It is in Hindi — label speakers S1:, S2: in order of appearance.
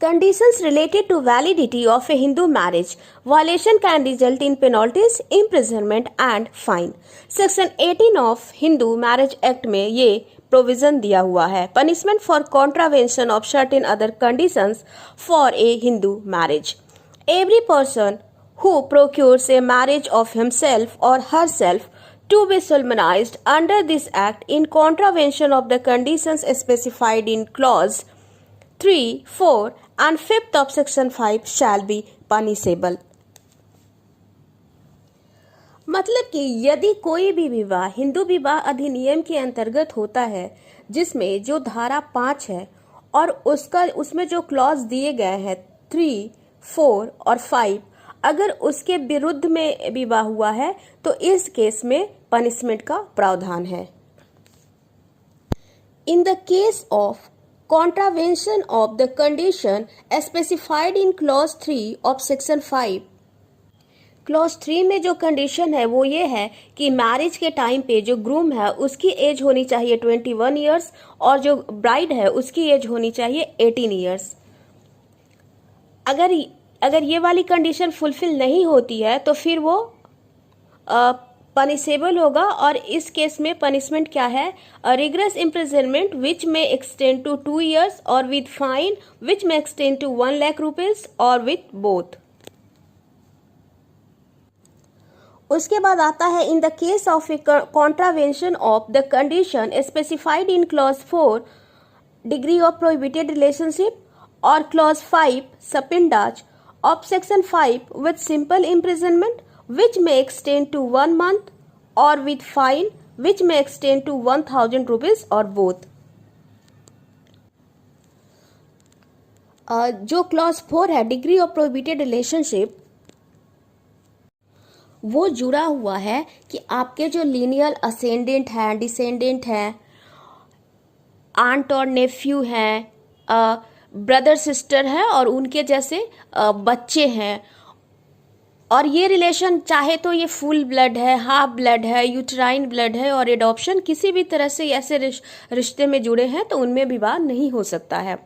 S1: Conditions related to validity of a Hindu marriage violation can result in penalties, imprisonment and fine. Section 18 of Hindu Marriage Act में ये प्रोविजन दिया हुआ है punishment for contravention of certain other conditions for a Hindu marriage. Every person who procures a marriage of himself or herself to be solemnized under this act in contravention of the conditions specified in clause 3, 4 and 5th of section 5 shall be punishable. मतलब कि यदि कोई भी विवाह हिंदू विवाह अधिनियम के अंतर्गत होता है जिसमें जो धारा 5 है और उसमें जो क्लॉज दिए गए हैं 3, 4 और 5, अगर उसके विरुद्ध में विवाह हुआ है तो इस केस में पनिशमेंट का प्रावधान है. In the case of contravention of the condition specified in clause 3 of section 5. Clause 3 में जो कंडीशन है वो ये है कि मैरिज के टाइम पे जो ग्रूम है उसकी एज होनी चाहिए 21 ईयर्स और जो ब्राइड है उसकी एज होनी चाहिए 18 ईयर्स. अगर ये वाली कंडीशन फुलफिल नहीं होती है तो फिर वो पनिशेबल होगा और इस केस में पनिशमेंट क्या है, रिग्रेस इम्प्रिजनमेंट विच में एक्सटेंड टू 2 years और विद फाइन विच में एक्सटेंड टू 1 lakh rupees और विथ बोथ. उसके बाद आता है in the case of a contravention of the condition specified in clause 4 degree of prohibited relationship और clause 5 sapindas of section 5 with simple imprisonment which may extend to 1 month or with fine which may extend to 1000 rupees or both. जो क्लॉज 4 है डिग्री ऑफ प्रोहिबिटेड रिलेशनशिप वो जुड़ा हुआ है कि आपके जो लीनियल असेंडेंट है, डिसेंडेंट है, आंट और नेफ्यू है, ब्रदर सिस्टर है और उनके जैसे बच्चे हैं और ये रिलेशन चाहे तो ये फुल ब्लड है, हाफ ब्लड है, यूट्राइन ब्लड है और एडॉप्शन किसी भी तरह से ऐसे रिश्ते में जुड़े हैं तो उनमें विवाह नहीं हो सकता है.